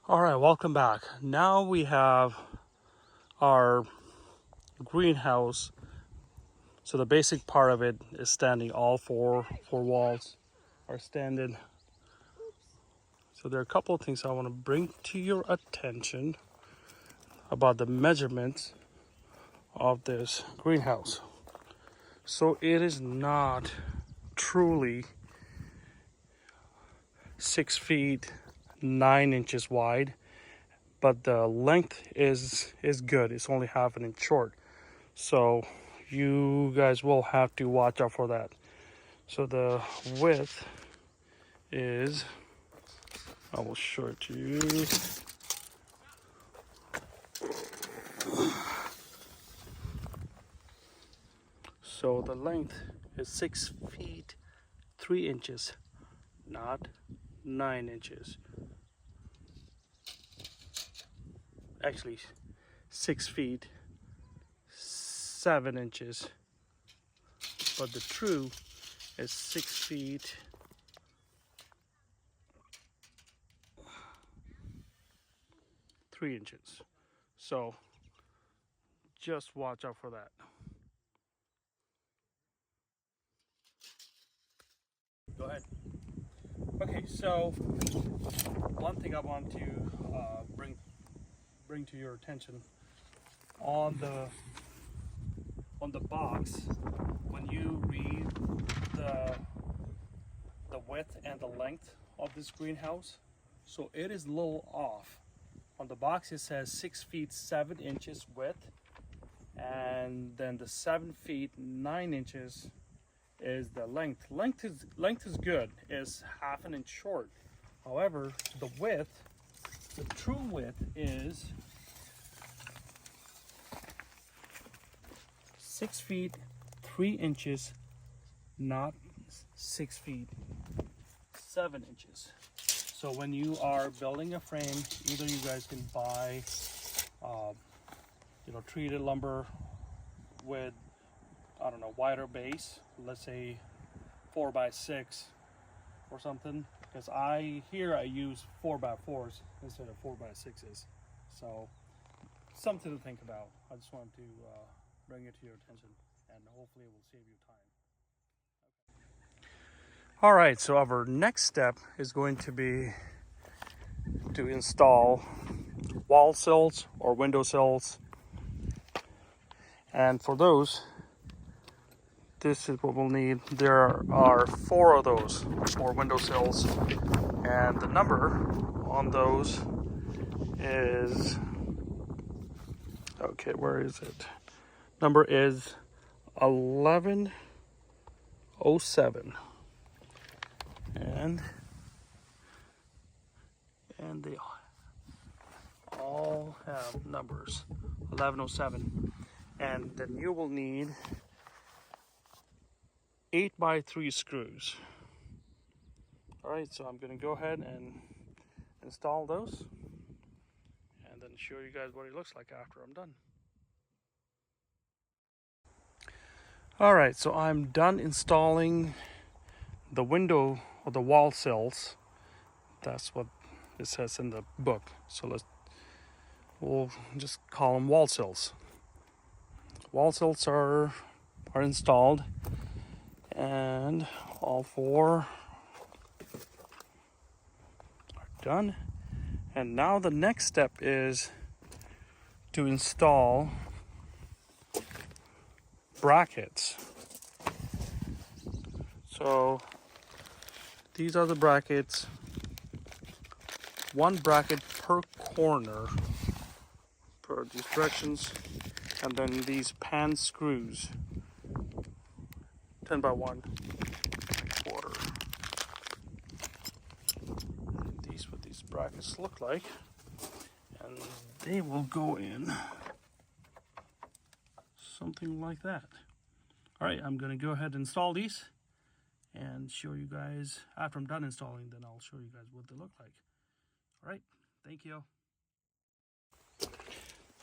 All right, welcome back. Now we have our greenhouse. So the basic part of it is standing. All four walls are standing. So there are a couple of things I want to bring to your attention about the measurements of this greenhouse. So it is not truly 6 feet 9 inches wide, but the length is good. It's only half an inch short. So you guys will have to watch out for that. So the width is, I will show it to you. So the length is 6 feet 3 inches, not 9 inches. Actually, 6 feet 7 inches, but the true is 6 feet 3 inches. So just watch out for that. Go ahead. Okay, so one thing I want to bring to your attention on the box, when you read the width and the length of this greenhouse, so it is a little off. On the box it says 6 feet 7 inches width, and then the 7 feet 9 inches is the length. Length is good. It's half an inch short. However, the width, the true width is 6 feet 3 inches, not 6 feet 7 inches. So when you are building a frame, either you guys can buy, treated lumber with, I don't know, wider base. Let's say 4x6 or something. Because I use 4x4s instead of 4x6s. So something to think about. I just wanted to bring it to your attention, and hopefully it will save you time. All right, so our next step is going to be to install wall sills or window sills. And for those, this is what we'll need. There are 4 of those, 4 window sills, and the number on those is, okay, where is it? Number is 1107, and they all have numbers. 1107, and then you will need 8x3 screws. All right, so I'm going to go ahead and install those, and then show you guys what it looks like after I'm done. All right, so I'm done installing the window or the wall sills. That's what it says in the book. So we'll just call them wall sills. Wall sills are installed, and all 4 are done. And now the next step is to install brackets. So these are the brackets. 1 bracket per corner per these directions, and then these pan screws, 10x1 quarter. These what these brackets look like, and they will go in something like that. All right, I'm gonna go ahead and install these and show you guys after I'm done installing. Then I'll show you guys what they look like. All right, thank you.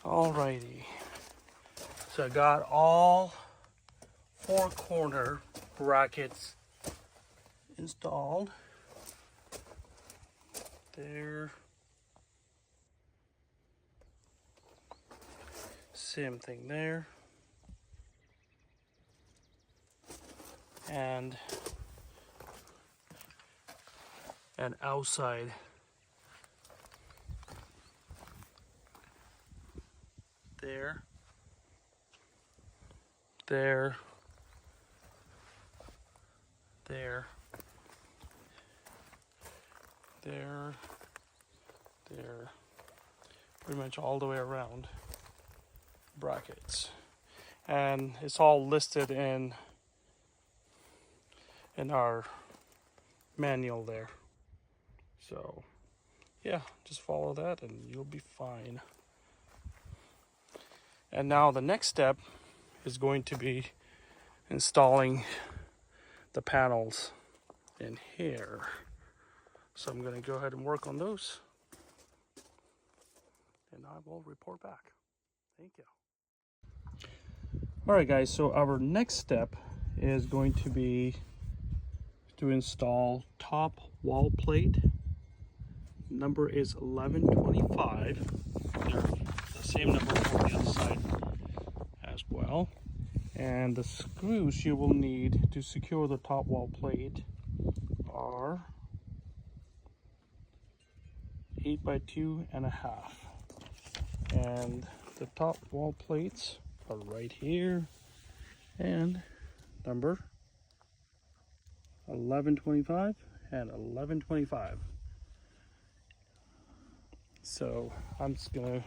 Alrighty, so I got all 4 corner brackets installed. They're Same thing there. And outside there, there, there, there, there, pretty much all the way around brackets. And it's all listed in our manual there. So yeah, just follow that and you'll be fine. And now the next step is going to be installing the panels in here. So I'm going to go ahead and work on those, and I will report back. Thank you. All right, guys, so our next step is going to be to install top wall plate. Number is 1125. They're the same number on the other side as well. And the screws you will need to secure the top wall plate are 8x2.5. And the top wall plates are right here, and number 1125 and 1125. So I'm just gonna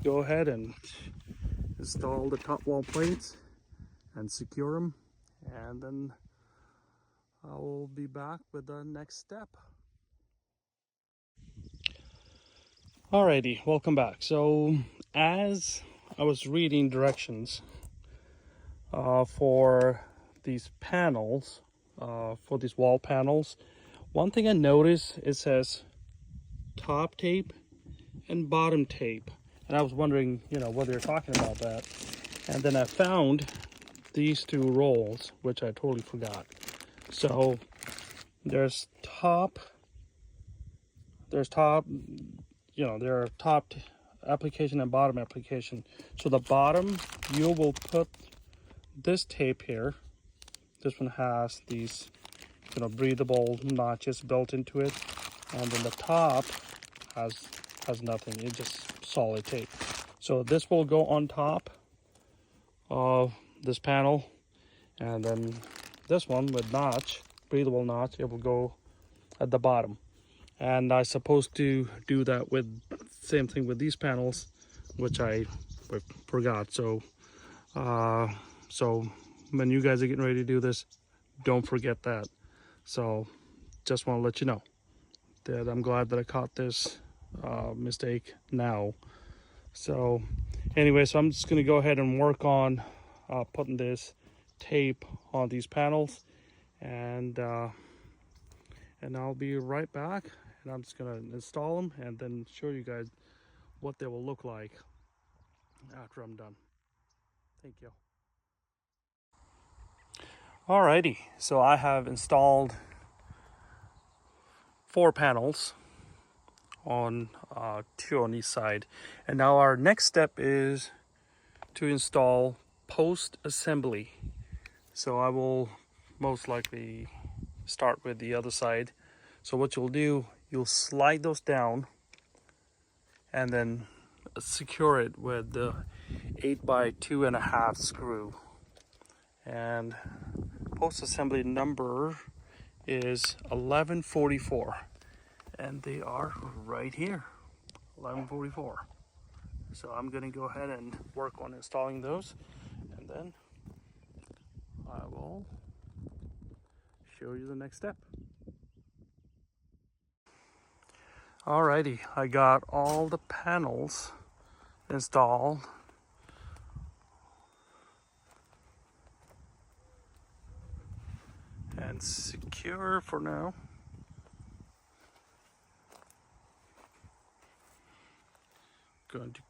go ahead and install the top wall plates and secure them, and then I will be back with the next step. Alrighty, welcome back. So as I was reading directions for these panels, for these wall panels, one thing I noticed, it says top tape and bottom tape, and I was wondering, what they're talking about that. And then I found these two rolls, which I totally forgot. So there's top, there are top application and bottom application. So the bottom, you will put this tape here. This one has these breathable notches built into it, and then the top has nothing. It's just solid tape. So this will go on top of this panel, and then this one with breathable notch, it will go at the bottom. And I supposed to do that with same thing with these panels, which I forgot. So so when you guys are getting ready to do this, don't forget that. So just want to let you know that I'm glad that I caught this mistake now. So anyway, so I'm just going to go ahead and work on putting this tape on these panels, and I'll be right back, and I'm just going to install them and then show you guys what they will look like after I'm done. Thank you. Alrighty, so I have installed 4 panels on 2 on each side, and now our next step is to install post assembly. So I will most likely start with the other side. So what you'll do, you'll slide those down and then secure it with the 8x2.5 screw. And post assembly number is 1144, and they are right here, 1144. So I'm gonna go ahead and work on installing those, and then I will show you the next step. Alrighty, I got all the panels installed. And secure for now. Going to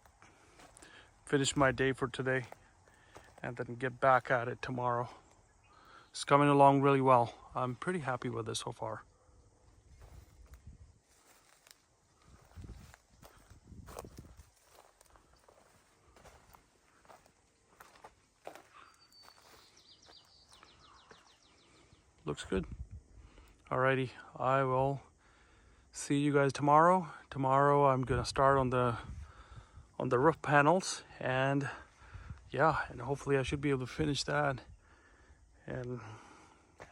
finish my day for today and then get back at it tomorrow. It's coming along really well. I'm pretty happy with this so far. looks good. Alrighty, I will see you guys tomorrow. Tomorrow I'm gonna start on the roof panels, and yeah, and hopefully I should be able to finish that and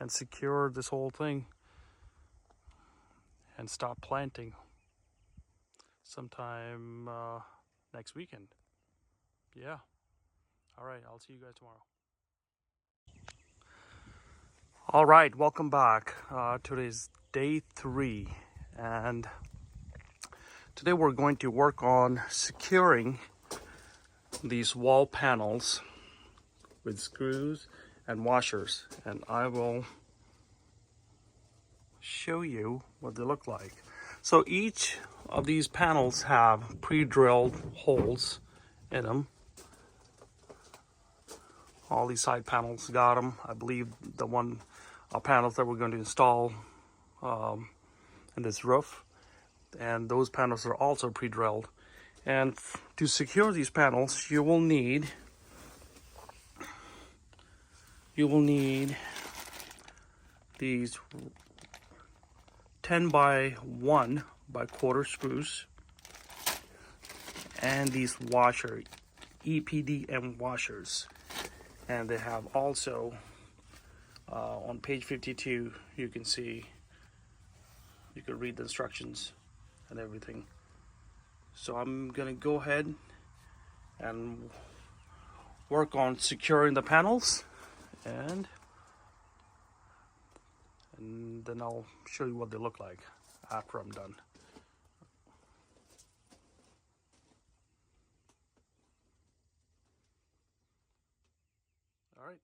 secure this whole thing and stop planting sometime next weekend. Yeah. All right, I'll see you guys tomorrow. All right, welcome back. Today's day 3, and today we're going to work on securing these wall panels with screws and washers, and I will show you what they look like. So each of these panels have pre-drilled holes in them. All these side panels got them. I believe the panels that we're going to install in this roof, and those panels are also pre-drilled. And to secure these panels, you will need these 10 by 1 by quarter screws, and these EPDM washers. And they have also on page 52, you can read the instructions and everything. So I'm gonna go ahead and work on securing the panels, and then I'll show you what they look like after I'm done. All right.